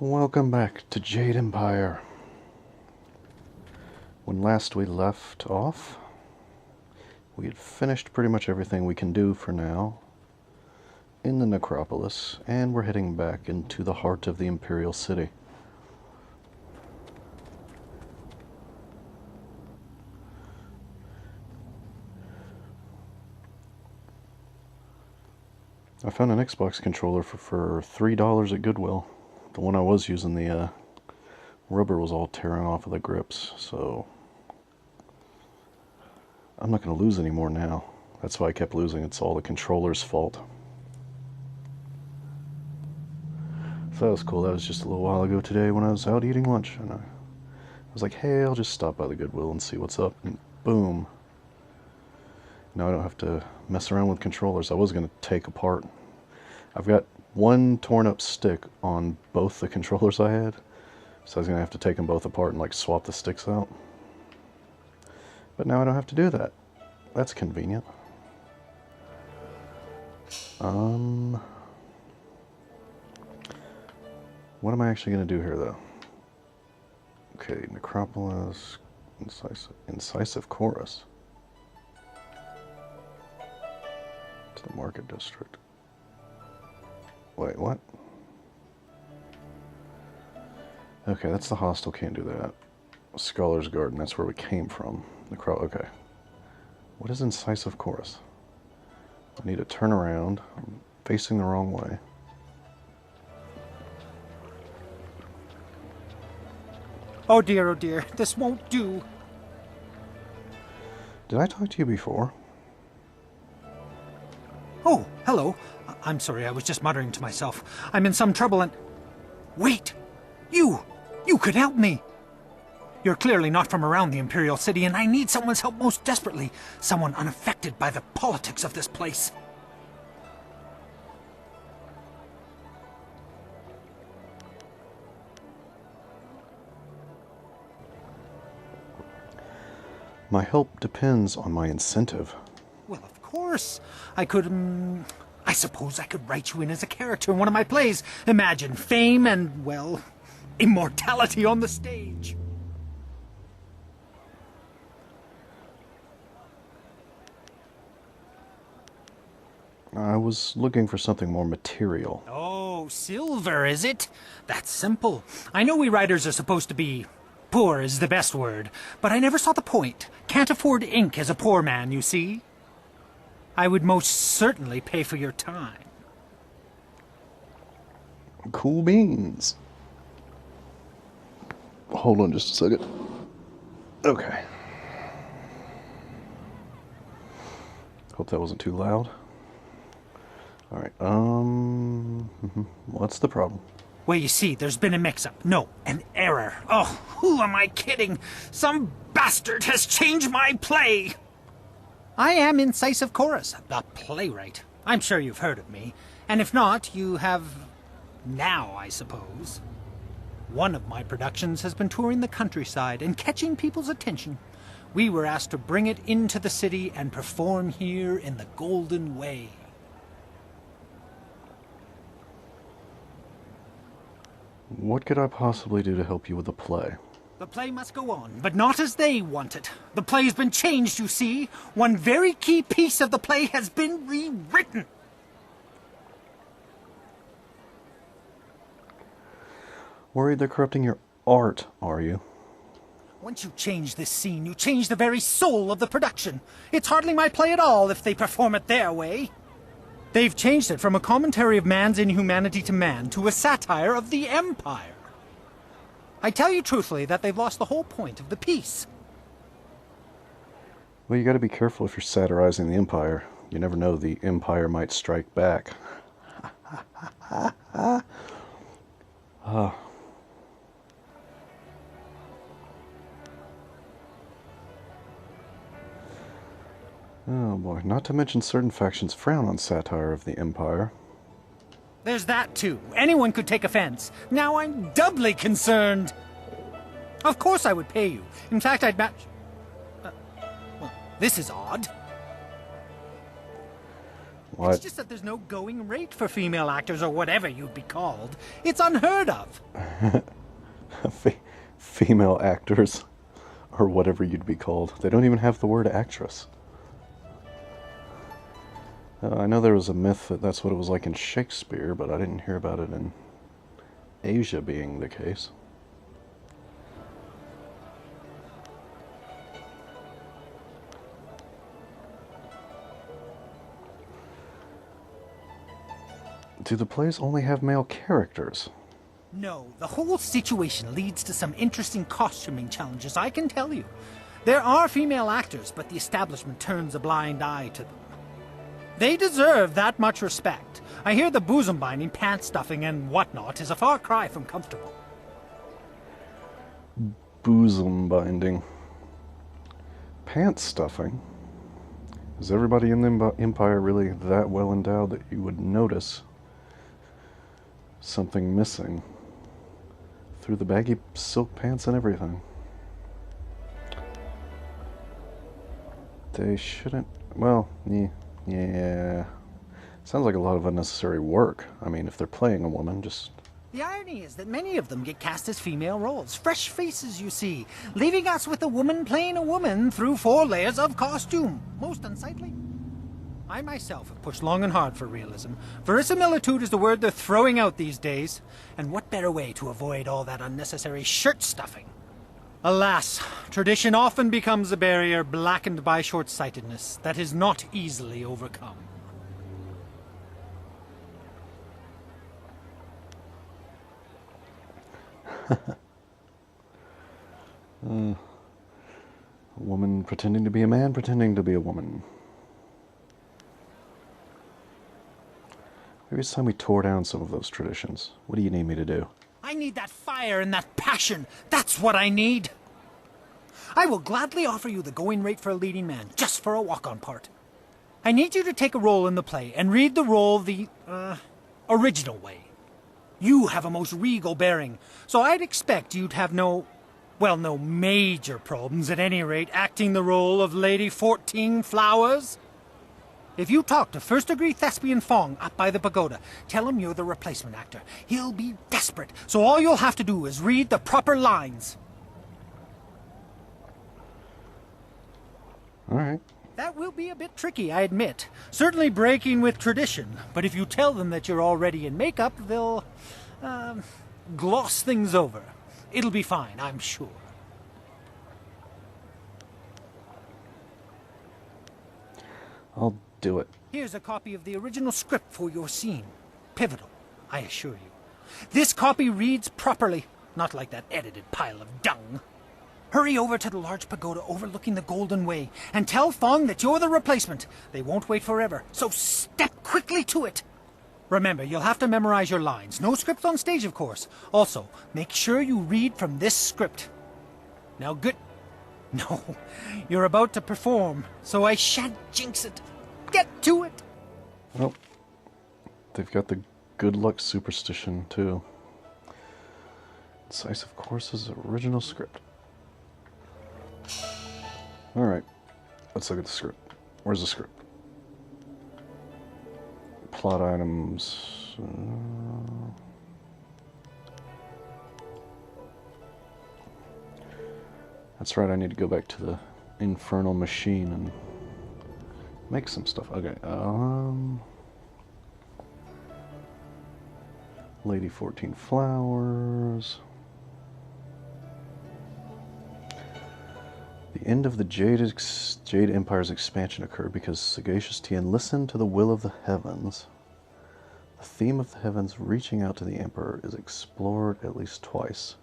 Welcome back to Jade Empire. When last we left off, we had finished pretty much everything we can do for now in the necropolis, and we're heading back into the heart of the Imperial City. I found an Xbox controller for $3 at Goodwill. The one I was using, the rubber was all tearing off of the grips, so I'm not going to lose any more now. That's why I kept losing. It's all the controller's fault. So that was cool. That was just a little while ago today when I was out eating lunch, and I was like, hey, I'll just stop by the Goodwill and see what's up, and boom. Now I don't have to mess around with controllers. I was going to take apart. I've got one torn up stick on both the controllers I had, so I was going to have to take them both apart and like swap the sticks out. But now I don't have to do that. That's convenient. What am I actually going to do here though? Okay, necropolis, incisive chorus. To the market district. Wait, what? Okay, that's the hostel, can't do that. Scholar's Garden, that's where we came from. Okay. What is incisive chorus? I need to turn around. I'm facing the wrong way. Oh dear, this won't do. Did I talk to you before? Oh, hello. I'm sorry, I was just muttering to myself. I'm in some trouble and... Wait! You could help me! You're clearly not from around the Imperial City, and I need someone's help most desperately. Someone unaffected by the politics of this place. My help depends on my incentive. Well, of course. I suppose I could write you in as a character in one of my plays. Imagine fame and, well, immortality on the stage. I was looking for something more material. Oh, silver, is it? That's simple. I know we writers are supposed to be... poor is the best word, but I never saw the point. Can't afford ink as a poor man, you see? I would most certainly pay for your time. Cool beans. Hold on just a second. Okay. Hope that wasn't too loud. Alright, what's the problem? Well, you see, there's been a mix-up. No, an error. Oh, who am I kidding? Some bastard has changed my play! I am Incisive Chorus, the playwright. I'm sure you've heard of me. And if not, you have... now, I suppose. One of my productions has been touring the countryside and catching people's attention. We were asked to bring it into the city and perform here in the Golden Way. What could I possibly do to help you with the play? The play must go on, but not as they want it. The play's been changed, you see. One very key piece of the play has been rewritten. Worried they're corrupting your art, are you? Once you change this scene, you change the very soul of the production. It's hardly my play at all if they perform it their way. They've changed it from a commentary of man's inhumanity to man to a satire of the Empire. I tell you truthfully that they've lost the whole point of the piece. Well, you gotta be careful if you're satirizing the Empire. You never know, the Empire might strike back. Oh boy, not to mention certain factions frown on satire of the Empire. There's that, too. Anyone could take offense. Now I'm doubly concerned. Of course I would pay you. In fact, I'd match... well, this is odd. What? It's just that there's no going rate for female actors or whatever you'd be called. It's unheard of. Female actors, or whatever you'd be called. They don't even have the word actress. I know there was a myth that that's what it was like in Shakespeare, but I didn't hear about it in Asia being the case. Do the plays only have male characters? No, the whole situation leads to some interesting costuming challenges, I can tell you. There are female actors, but the establishment turns a blind eye to them. They deserve that much respect. I hear the bosom binding, pant stuffing, and whatnot is a far cry from comfortable. Bosom binding. Pant stuffing? Is everybody in the Empire really that well endowed that you would notice something missing through the baggy silk pants and everything? They shouldn't. Well, yeah. Sounds like a lot of unnecessary work. I mean, if they're playing a woman, just... The irony is that many of them get cast as female roles. Fresh faces, you see, leaving us with a woman playing a woman through 4 layers of costume. Most unsightly. I myself have pushed long and hard for realism. Verisimilitude is the word they're throwing out these days. And what better way to avoid all that unnecessary shirt stuffing? Alas, tradition often becomes a barrier blackened by short-sightedness that is not easily overcome. A woman pretending to be a man, pretending to be a woman. Maybe it's time we tore down some of those traditions. What do you need me to do? I need that fire and that passion. That's what I need. I will gladly offer you the going rate for a leading man, just for a walk-on part. I need you to take a role in the play and read the role the, original way. You have a most regal bearing, so I'd expect you'd have no major problems at any rate acting the role of Lady 14 Flowers. If you talk to first-degree thespian Fong up by the pagoda, tell him you're the replacement actor. He'll be desperate, so all you'll have to do is read the proper lines. All right. That will be a bit tricky, I admit. Certainly breaking with tradition, but if you tell them that you're already in makeup, they'll, gloss things over. It'll be fine, I'm sure. I'll do it. Here's a copy of the original script for your scene. Pivotal, I assure you. This copy reads properly, not like that edited pile of dung. Hurry over to the large pagoda overlooking the Golden Way and tell Fong that you're the replacement. They won't wait forever, so step quickly to it. Remember, you'll have to memorize your lines. No script on stage, of course. Also, make sure you read from this script. Now, good... No, you're about to perform, so I shan't jinx it. Get to it! Well, they've got the good luck superstition, too. Incisive Course's original script. Alright, let's look at the script. Where's the script? Plot items... That's right, I need to go back to the infernal machine and make some stuff. Okay, Lady 14 Flowers. The end of the Jade Empire's expansion occurred because Sagacious Tien listened to the will of the heavens. The theme of the heavens reaching out to the Emperor is explored at least twice.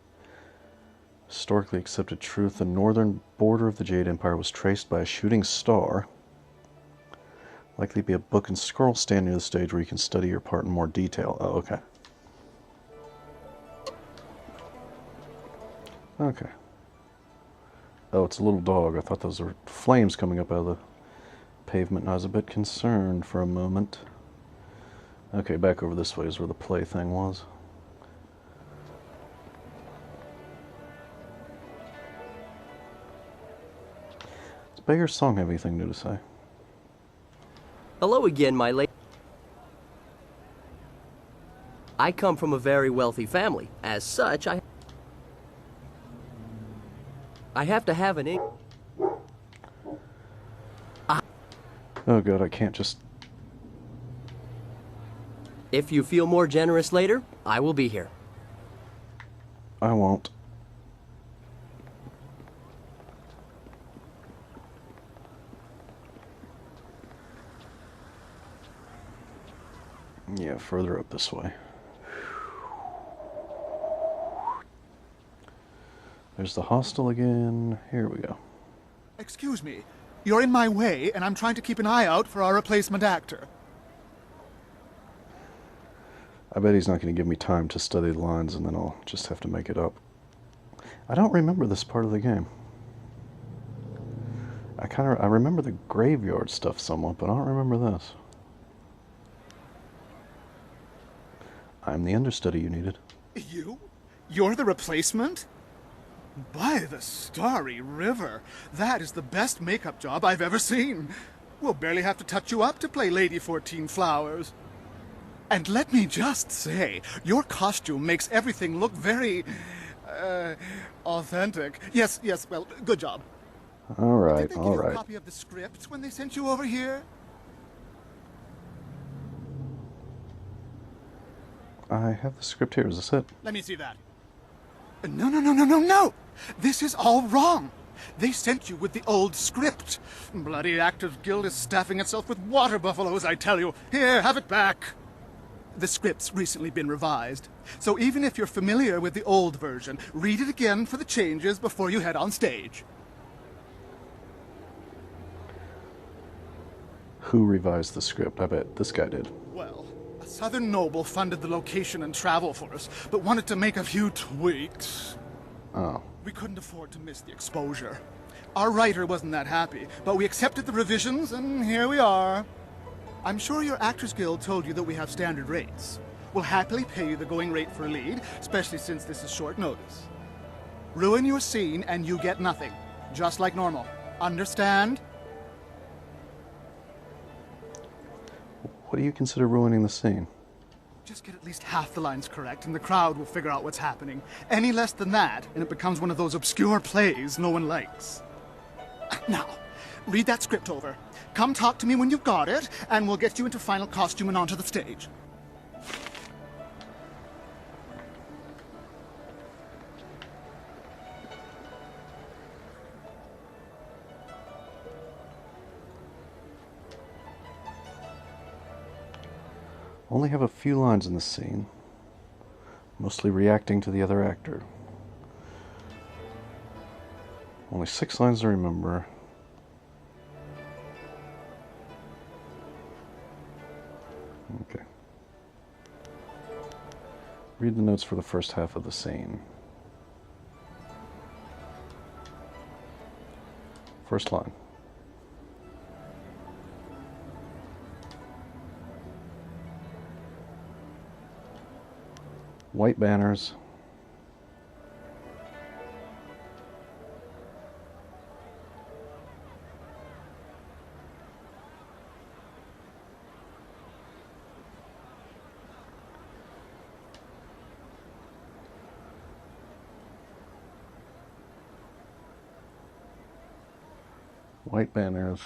Historically accepted truth, the northern border of the Jade Empire was traced by a shooting star. Likely be a book and scroll stand near the stage where you can study your part in more detail. Oh, okay. Okay. Oh, it's a little dog. I thought those were flames coming up out of the pavement, and I was a bit concerned for a moment. Okay, back over this way is where the play thing was. Does Beggar's Song have anything new to say? Hello again, my lady. I come from a very wealthy family. As such, I have to have an ink. Oh god, I can't just... If you feel more generous later, I will be here. I won't. Yeah, further up this way. There's the hostel again. Here we go. Excuse me. You're in my way, and I'm trying to keep an eye out for our replacement actor. I bet he's not going to give me time to study the lines, and then I'll just have to make it up. I don't remember this part of the game. I remember the graveyard stuff somewhat, but I don't remember this. I'm the understudy you needed. You? You're the replacement? By the starry river, that is the best makeup job I've ever seen. We'll barely have to touch you up to play Lady 14 Flowers. And let me just say, your costume makes everything look very, authentic. Yes, well, good job. All right, Did they all give you a right. copy of the script when they sent you over here? I have the script here. Is this it? Let me see that. No. This is all wrong. They sent you with the old script. Bloody Actors Guild is staffing itself with water buffaloes, I tell you. Here, have it back. The script's recently been revised, so even if you're familiar with the old version, read it again for the changes before you head on stage. Who revised the script? I bet this guy did. Well, a southern noble funded the location and travel for us, but wanted to make a few tweaks. Oh. We couldn't afford to miss the exposure. Our writer wasn't that happy, but we accepted the revisions, and here we are. I'm sure your Actors Guild told you that we have standard rates. We'll happily pay you the going rate for a lead, especially since this is short notice. Ruin your scene and you get nothing, just like normal. Understand? What do you consider ruining the scene? Just get at least half the lines correct and the crowd will figure out what's happening. Any less than that, and it becomes one of those obscure plays no one likes. Now, read that script over. Come talk to me when you've got it, and we'll get you into final costume and onto the stage. Only have a few lines in this scene, mostly reacting to the other actor. Only 6 lines to remember. Okay. Read the notes for the first half of the scene. First line. White banners. White banners.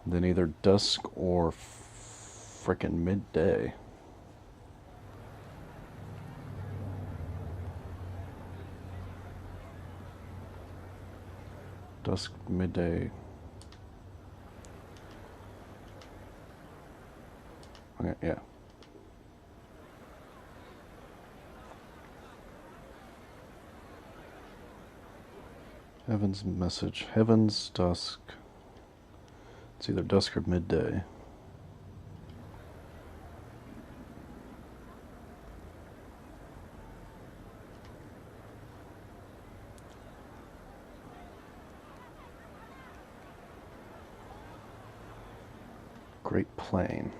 Then either dusk or frickin' midday. Dusk, midday. Okay, yeah. Heaven's message. Heaven's dusk. It's either dusk or midday. Great Plain.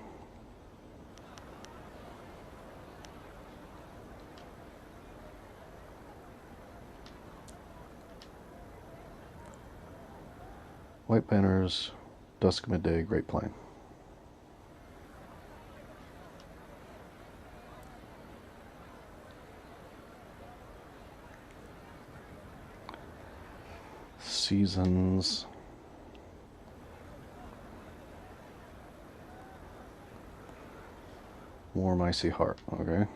White banners, dusk, midday, Great Plain. seasons. Warm icy heart. Okay.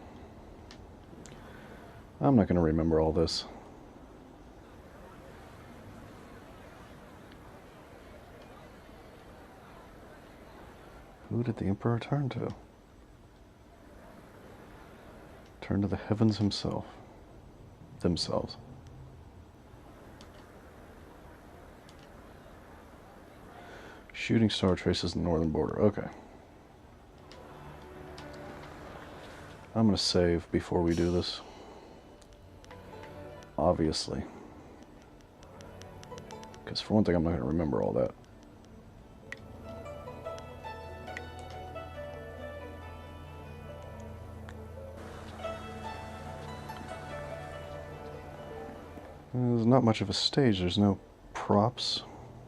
I'm not going to remember all this. Who did the Emperor turn to? Turn to the heavens himself. Themselves. Shooting star traces the northern border. Okay. I'm going to save before we do this. Obviously. Because for one thing, I'm not going to remember all that. There's not much of a stage. There's no props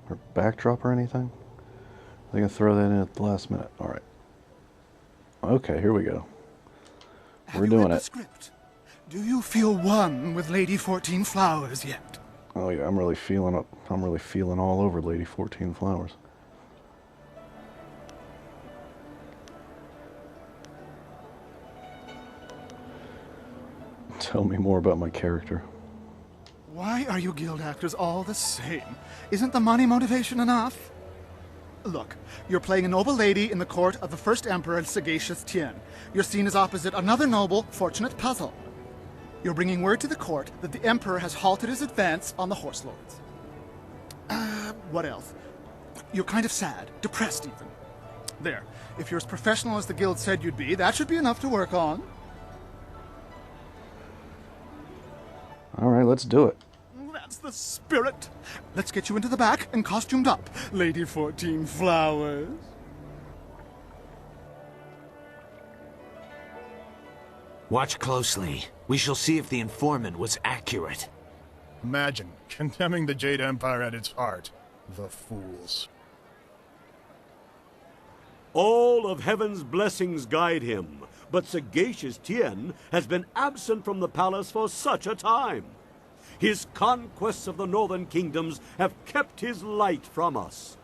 or backdrop or anything. They're going to throw that in at the last minute. All right. Okay, here we go. We're doing it. Script? Do you feel one with Lady 14 Flowers yet? Oh yeah, I'm really feeling it. I'm really feeling all over Lady 14 Flowers. Tell me more about my character. Why are you guild actors all the same? Isn't the money motivation enough? Look, you're playing a noble lady in the court of the first emperor, Sagacious Tien. You're seen as opposite another noble, Fortunate Puzzle. You're bringing word to the court that the emperor has halted his advance on the horse lords. What else? You're kind of sad, depressed even. There, if you're as professional as the guild said you'd be, that should be enough to work on. All right, let's do it. That's the spirit. Let's get you into the back and costumed up, Lady 14 Flowers. Watch closely. We shall see if the informant was accurate. Imagine condemning the Jade Empire at its heart. The fools. All of heaven's blessings guide him, but Sagacious Tien has been absent from the palace for such a time. His conquests of the northern kingdoms have kept his light from us.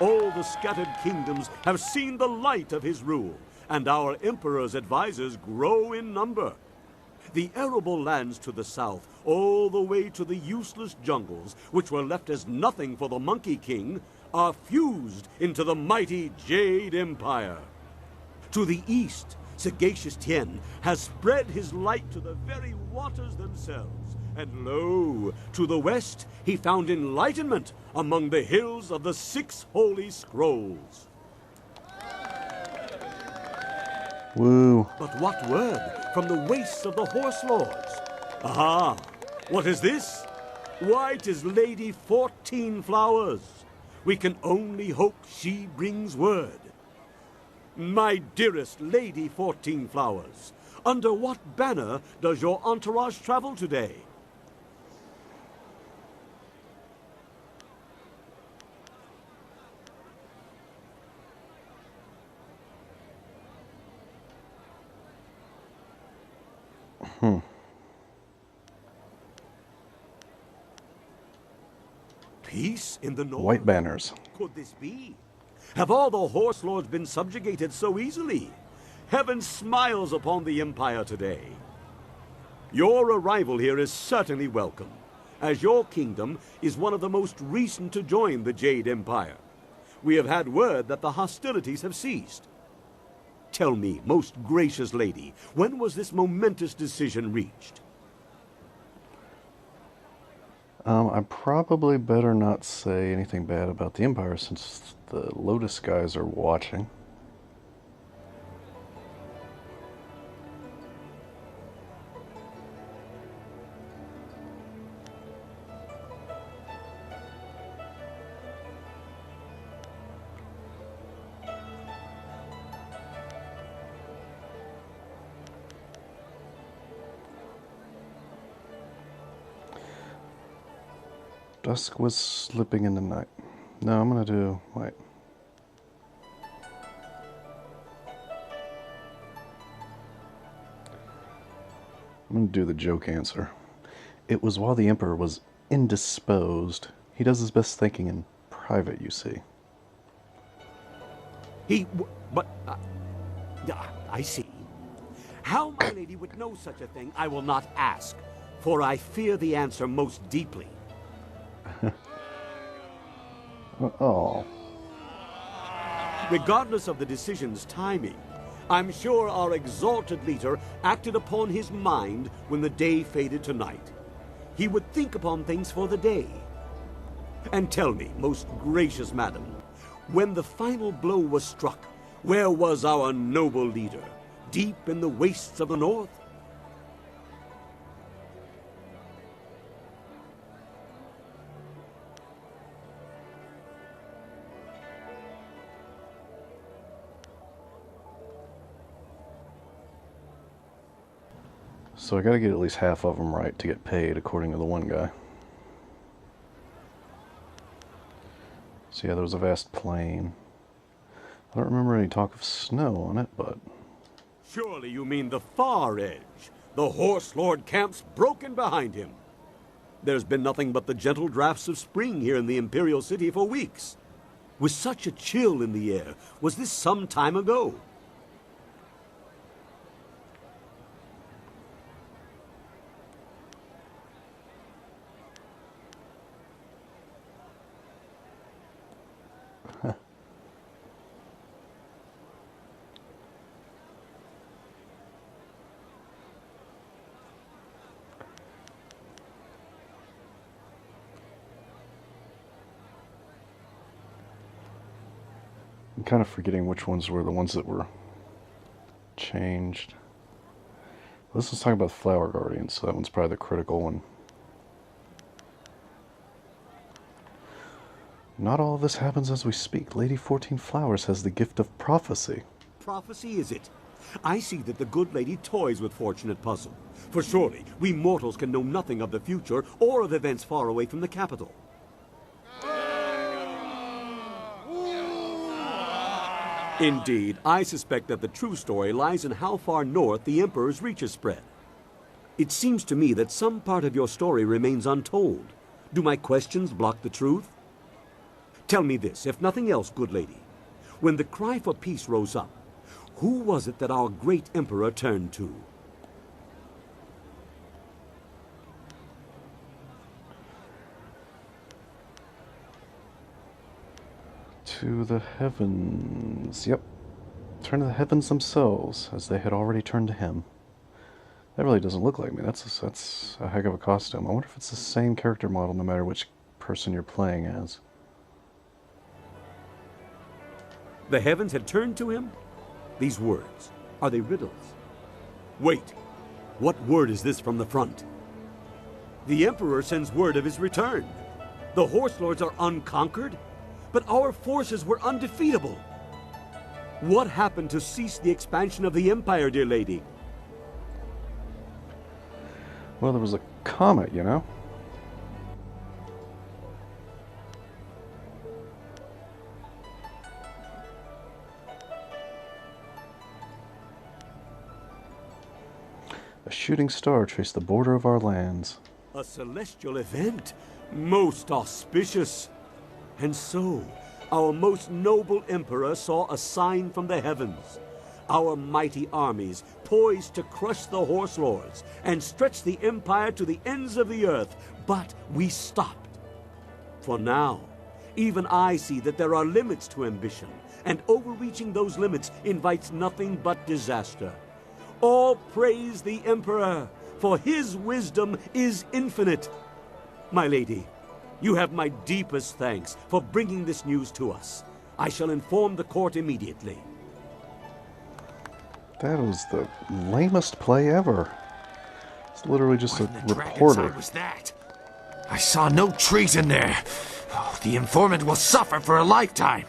All the scattered kingdoms have seen the light of his rule, and our emperor's advisors grow in number. The arable lands to the south, all the way to the useless jungles, which were left as nothing for the Monkey King, are fused into the mighty Jade Empire. To the east, Sagacious Tien has spread his light to the very waters themselves. And lo, to the west, he found enlightenment among the hills of the 6 holy scrolls. Woo. But what word from the wastes of the horse lords? Aha! What is this? Why, 'tis Lady 14 Flowers. We can only hope she brings word. My dearest Lady 14 Flowers, under what banner does your entourage travel today? Peace in the north? White banners. Could this be? Have all the horse lords been subjugated so easily? Heaven smiles upon the Empire today. Your arrival here is certainly welcome, as your kingdom is one of the most recent to join the Jade Empire. We have had word that the hostilities have ceased. Tell me, most gracious lady, when was this momentous decision reached? I probably better not say anything bad about the Empire since the Lotus guys are watching. Dusk was slipping into night. No, I'm gonna do, wait. I'm gonna do the joke answer. It was while the Emperor was indisposed. He does his best thinking in private, you see. I see. How my lady would know such a thing, I will not ask, for I fear the answer most deeply. Oh. Regardless of the decision's timing, I'm sure our exalted leader acted upon his mind when the day faded to night. He would think upon things for the day. And tell me, most gracious madam, when the final blow was struck, where was our noble leader? Deep in the wastes of the north? So I gotta get at least half of them right to get paid, according to the one guy. So yeah, there was a vast plain. I don't remember any talk of snow on it, but... Surely you mean the far edge. The Horse Lord camp's broken behind him. There's been nothing but the gentle drafts of spring here in the Imperial City for weeks. With such a chill in the air, was this some time ago? I'm kind of forgetting which ones were the ones that were changed. This is talking about the Flower Guardians, so that one's probably the critical one. Not all of this happens as we speak. Lady 14 Flowers has the gift of prophecy. Prophecy, is it? I see that the good lady toys with fortunate puzzle. For surely, we mortals can know nothing of the future or of events far away from the capital. Indeed, I suspect that the true story lies in how far north the Emperor's reaches spread. It seems to me that some part of your story remains untold. Do my questions block the truth? Tell me this, if nothing else, good lady. When the cry for peace rose up, who was it that our great Emperor turned to? To the heavens. Yep. Turn to the heavens themselves, as they had already turned to him. That really doesn't look like me. That's a heck of a costume. I wonder if it's the same character model no matter which person you're playing as. The heavens had turned to him? These words, are they riddles? Wait, what word is this from the front? The Emperor sends word of his return. The Horse Lords are unconquered, but our forces were undefeatable. What happened to cease the expansion of the Empire, dear lady? Well, there was a comet, you know? A shooting star traced the border of our lands. A celestial event, most auspicious. And so, our most noble Emperor saw a sign from the heavens. Our mighty armies poised to crush the Horse Lords and stretch the Empire to the ends of the earth, but we stopped. For now, even I see that there are limits to ambition, and overreaching those limits invites nothing but disaster. All praise the Emperor, for his wisdom is infinite. My lady, you have my deepest thanks for bringing this news to us. I shall inform the court immediately. That was the lamest play ever. It's literally just What a in the dragon's reporter. eye was that? I saw no treason there. Oh, the informant will suffer for a lifetime.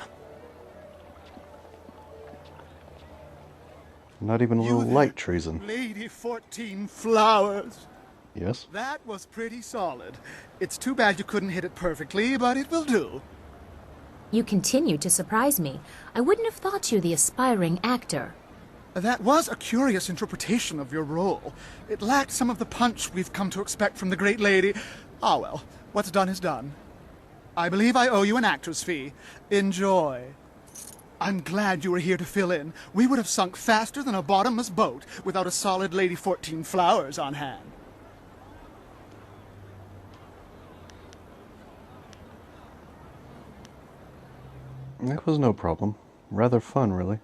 Not even a little light treason. Lady 14 Flowers. Yes? That was pretty solid. It's too bad you couldn't hit it perfectly, but it will do. You continue to surprise me. I wouldn't have thought you the aspiring actor. That was a curious interpretation of your role. It lacked some of the punch we've come to expect from the great lady. Ah well, what's done is done. I believe I owe you an actor's fee. Enjoy. I'm glad you were here to fill in. We would have sunk faster than a bottomless boat without a solid Lady 14 Flowers on hand. That was no problem. Rather fun, really.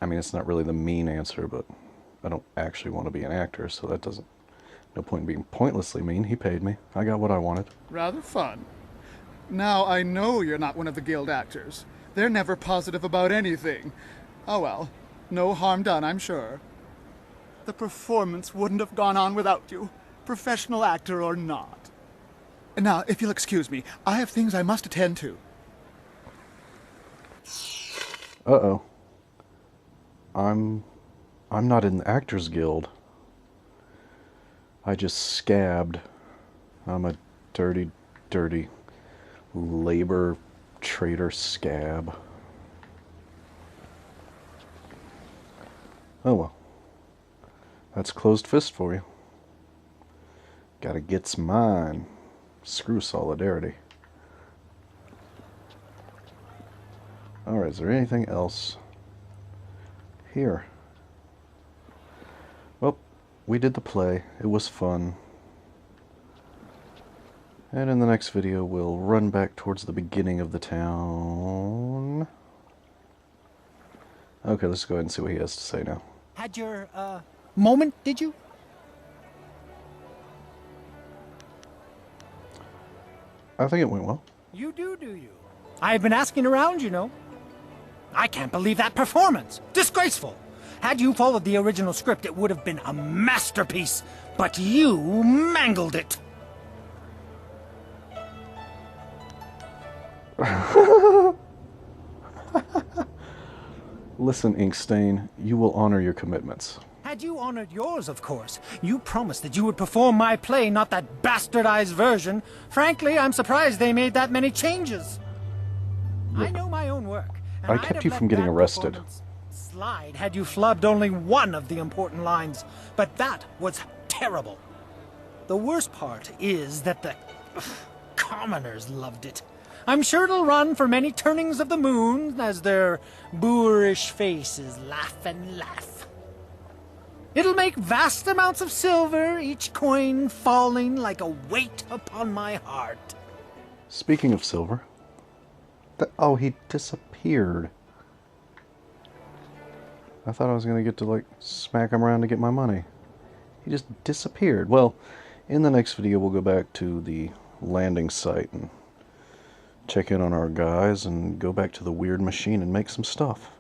I mean, it's not really the mean answer, but I don't actually want to be an actor, so that doesn't... No point in being pointlessly mean. He paid me. I got what I wanted. Rather fun. Now I know you're not one of the guild actors. They're never positive about anything. Oh well, no harm done, I'm sure. The performance wouldn't have gone on without you, professional actor or not. Now, if you'll excuse me, I have things I must attend to. Uh-oh. I'm not in the Actors Guild. I just scabbed. I'm a dirty, dirty labor traitor scab. Oh well. That's closed fist for you. Gotta get's mine. Screw solidarity. Alright, is there anything else here? Well, we did the play. It was fun. And in the next video, we'll run back towards the beginning of the town. Okay, let's go ahead and see what he has to say now. Had your, moment, did you? I think it went well. You do you? I've been asking around, you know. I can't believe that performance. Disgraceful. Had you followed the original script, it would have been a masterpiece. But you mangled it. Listen, Inkstain, you will honor your commitments. Had you honored yours, of course. You promised that you would perform my play, not that bastardized version. Frankly, I'm surprised they made that many changes. I know my own work. And I kept you from getting arrested. Slide had you flubbed only one of the important lines, but that was terrible. The worst part is that the commoners loved it. I'm sure it'll run for many turnings of the moon as their boorish faces laugh and laugh. It'll make vast amounts of silver, each coin falling like a weight upon my heart. Speaking of silver... oh, he disappeared. I thought I was going to get to, like, smack him around to get my money. He just disappeared. Well, in the next video, we'll go back to the landing site and check in on our guys and go back to the weird machine and make some stuff.